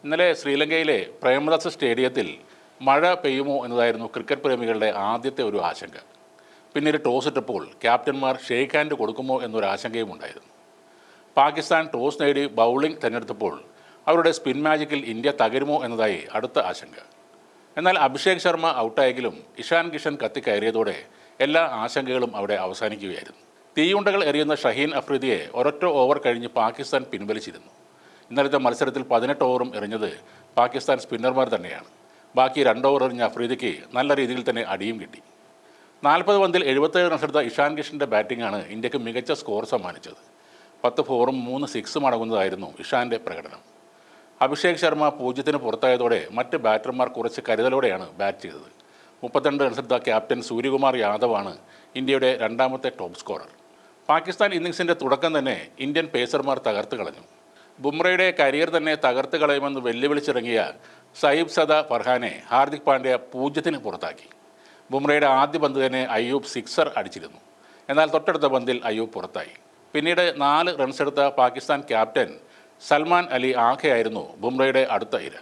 ഇന്നലെ ശ്രീലങ്കയിലെ പ്രേമദാസ സ്റ്റേഡിയത്തിൽ മഴ പെയ്യുമോ എന്നതായിരുന്നു ക്രിക്കറ്റ് പ്രേമികളുടെ ആദ്യത്തെ ഒരു ആശങ്ക. പിന്നീട് ടോസ് ഇട്ടപ്പോൾ ക്യാപ്റ്റന്മാർ ഷെയ്ക്ക് ഹാൻഡ് കൊടുക്കുമോ എന്നൊരു ആശങ്കയും ഉണ്ടായിരുന്നു. പാകിസ്ഥാൻ ടോസ് നേടി ബൗളിംഗ് തിരഞ്ഞെടുത്തപ്പോൾ അവരുടെ സ്പിൻ മാജിക്കിൽ ഇന്ത്യ തകരുമോ എന്നതായി അടുത്ത ആശങ്ക. എന്നാൽ അഭിഷേക് ശർമ്മ ഔട്ടായെങ്കിലും ഇഷാൻ കിഷൻ കത്തിക്കയറിയതോടെ എല്ലാ ആശങ്കകളും അവിടെ അവസാനിക്കുകയായിരുന്നു. തീയുണ്ടകൾ എറിയുന്ന ഷഹീൻ അഫ്രീദിയെ ഒരൊറ്റ ഓവർ കഴിഞ്ഞ് പാകിസ്ഥാൻ പിൻവലിച്ചിരുന്നു. ഇന്നലത്തെ മത്സരത്തിൽ 18 ഓവറും എറിഞ്ഞത് പാകിസ്ഥാൻ സ്പിന്നർമാർ തന്നെയാണ്. ബാക്കി 2 ഓവർ എറിഞ്ഞ അഫ്രീദിക്ക് നല്ല രീതിയിൽ തന്നെ അടിയും കിട്ടി. 40 പന്തിൽ 77 റൺസെടുത്ത ഇഷാൻ കിഷൻ്റെ ബാറ്റിംഗാണ് ഇന്ത്യക്ക് മികച്ച സ്കോർ സമ്മാനിച്ചത്. 10 ഫോറും 3 സിക്സും അടങ്ങുന്നതായിരുന്നു ഇഷാൻ്റെ പ്രകടനം. അഭിഷേക് ശർമ്മ 0-ന് പുറത്തായതോടെ മറ്റ് ബാറ്റർമാർ കുറച്ച് കരുതലോടെയാണ് ബാറ്റ് ചെയ്തത്. 32 റൺസെടുത്ത ക്യാപ്റ്റൻ സൂര്യകുമാർ യാദവാണ് ഇന്ത്യയുടെ രണ്ടാമത്തെ ടോപ്പ് സ്കോറർ. പാകിസ്ഥാൻ ഇന്നിംഗ്സിൻ്റെ തുടക്കം തന്നെ ഇന്ത്യൻ പേസർമാർ തകർത്ത് കളഞ്ഞു. ബുംറയുടെ കരിയർ തന്നെ തകർത്ത് കളയുമെന്ന് വെല്ലുവിളിച്ചിറങ്ങിയ സയ്യിദ് സദ ഫർഹാനെ ഹാർദിക് പാണ്ഡ്യ 0-ന് പുറത്താക്കി. ബുംറയുടെ ആദ്യ പന്ത് തന്നെ അയ്യൂബ് സിക്സർ അടിച്ചിരുന്നു. എന്നാൽ തൊട്ടടുത്ത പന്തിൽ അയ്യൂബ് പുറത്തായി. പിന്നീട് 4 റൺസെടുത്ത പാകിസ്ഥാൻ ക്യാപ്റ്റൻ സൽമാൻ അലി ആഖയായിരുന്നു ബുംറയുടെ അടുത്ത ഇര.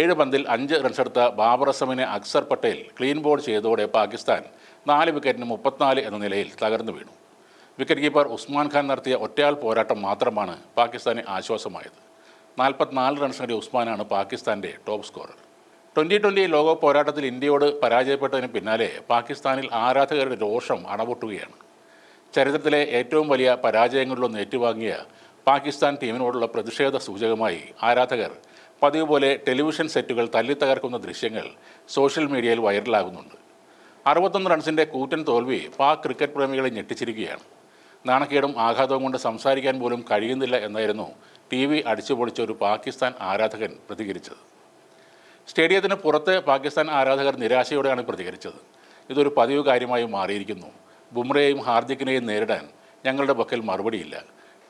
7 പന്തിൽ 5 റൺസെടുത്ത ബാബർ അസമിനെ അക്സർ പട്ടേൽ ക്ലീൻ ബോൾ ചെയ്തതോടെ പാകിസ്ഥാൻ 4 വിക്കറ്റിന് 34 എന്ന നിലയിൽ തകർന്നു വീണു. വിക്കറ്റ് കീപ്പർ ഉസ്മാൻ ഖാൻ നടത്തിയ ഒറ്റയാൾ പോരാട്ടം മാത്രമാണ് പാകിസ്ഥാന് ആശ്വാസമായത്. 44 റൺസ് നേടിയ ഉസ്മാനാണ് പാകിസ്ഥാൻ്റെ ടോപ്പ് സ്കോറർ. 2020 ലോകകപ്പ് പോരാട്ടത്തിൽ ഇന്ത്യയോട് പരാജയപ്പെട്ടതിന് പിന്നാലെ പാകിസ്ഥാനിൽ ആരാധകരുടെ രോഷം അണപൊട്ടുകയാണ്. ചരിത്രത്തിലെ ഏറ്റവും വലിയ പരാജയങ്ങളിലൊന്ന് ഏറ്റുവാങ്ങിയ പാകിസ്ഥാൻ ടീമിനോടുള്ള പ്രതിഷേധ സൂചകമായി ആരാധകർ പതിവ് പോലെ ടെലിവിഷൻ സെറ്റുകൾ തല്ലിത്തകർക്കുന്ന ദൃശ്യങ്ങൾ സോഷ്യൽ മീഡിയയിൽ വൈറലാകുന്നുണ്ട്. 61 റൺസിൻ്റെ കൂറ്റൻ തോൽവി പാക് ക്രിക്കറ്റ് പ്രേമികളെ ഞെട്ടിച്ചിരിക്കുകയാണ്. നാണക്കേടും ആഘാതവും കൊണ്ട് സംസാരിക്കാൻ പോലും കഴിയുന്നില്ല എന്നായിരുന്നു TV അടിച്ചുപൊളിച്ച ഒരു പാകിസ്ഥാൻ ആരാധകൻ പ്രതികരിച്ചത്. സ്റ്റേഡിയത്തിന് പുറത്ത് പാകിസ്ഥാൻ ആരാധകർ നിരാശയോടെയാണ് പ്രതികരിച്ചത്. ഇതൊരു പതിവ് കാര്യമായി മാറിയിരിക്കുന്നു. ബുംറയെയും ഹാർദിക്കിനെയും നേരിടാൻ ഞങ്ങളുടെ പക്കൽ മറുപടിയില്ല.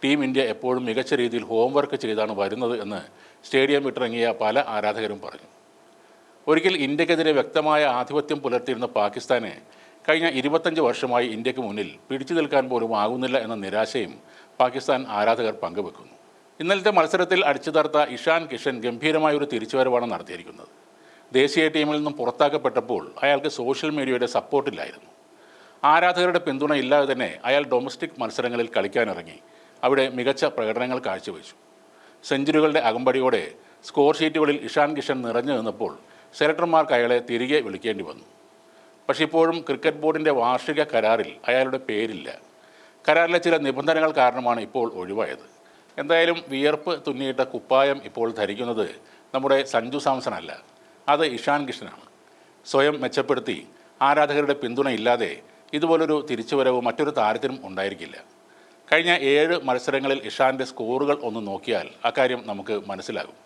ടീം ഇന്ത്യ എപ്പോഴും മികച്ച രീതിയിൽ ഹോംവർക്ക് ചെയ്താണ് വരുന്നത് എന്ന് സ്റ്റേഡിയം വിട്ടിറങ്ങിയ പല ആരാധകരും പറഞ്ഞു. ഒരിക്കൽ ഇന്ത്യക്കെതിരെ വ്യക്തമായ ആധിപത്യം പുലർത്തിയിരുന്ന പാകിസ്ഥാന് കഴിഞ്ഞ 25 വർഷമായി ഇന്ത്യക്ക് മുന്നിൽ പിടിച്ചു നിൽക്കാൻ പോലും ആകുന്നില്ല എന്ന നിരാശയും പാകിസ്ഥാൻ ആരാധകർ പങ്കുവെക്കുന്നു. ഇന്നലത്തെ മത്സരത്തിൽ അടിച്ചു തകർത്ത ഇഷാൻ കിഷൻ ഗംഭീരമായൊരു തിരിച്ചുവരവാണ് നടത്തിയിരിക്കുന്നത്. ദേശീയ ടീമിൽ നിന്നും പുറത്താക്കപ്പെട്ടപ്പോൾ അയാൾക്ക് സോഷ്യൽ മീഡിയയുടെ സപ്പോർട്ടില്ലായിരുന്നു. ആരാധകരുടെ പിന്തുണ ഇല്ലാതെ തന്നെ അയാൾ ഡൊമസ്റ്റിക് മത്സരങ്ങളിൽ കളിക്കാനിറങ്ങി അവിടെ മികച്ച പ്രകടനങ്ങൾ കാഴ്ചവെച്ചു. സെഞ്ചുറികളുടെ അകമ്പടിയോടെ സ്കോർ ഷീറ്റുകളിൽ ഇഷാൻ കിഷൻ നിറഞ്ഞു നിന്നപ്പോൾ സെലക്ടർമാർക്ക് അയാളെ തിരികെ വിളിക്കേണ്ടി വന്നു. പക്ഷേ ഇപ്പോഴും ക്രിക്കറ്റ് ബോർഡിൻ്റെ വാർഷിക കരാറിൽ അയാളുടെ പേരില്ല. കരാറിലെ ചില നിബന്ധനകൾ കാരണമാണ് ഇപ്പോൾ ഒഴിവായത്. എന്തായാലും വിയർപ്പ് തുന്നിയിട്ട കുപ്പായം ഇപ്പോൾ ധരിക്കുന്നത് നമ്മുടെ സഞ്ജു സാംസൺ അല്ല, അത് ഇഷാൻ കിഷനാണ്. സ്വയം മെച്ചപ്പെടുത്തി ആരാധകരുടെ പിന്തുണ ഇല്ലാതെ ഇതുപോലൊരു തിരിച്ചുവരവ് മറ്റൊരു താരത്തിനും ഉണ്ടായിരിക്കില്ല. കഴിഞ്ഞ 7 മത്സരങ്ങളിൽ ഇഷാൻ്റെ സ്കോറുകൾ ഒന്ന് നോക്കിയാൽ അക്കാര്യം നമുക്ക് മനസ്സിലാകും.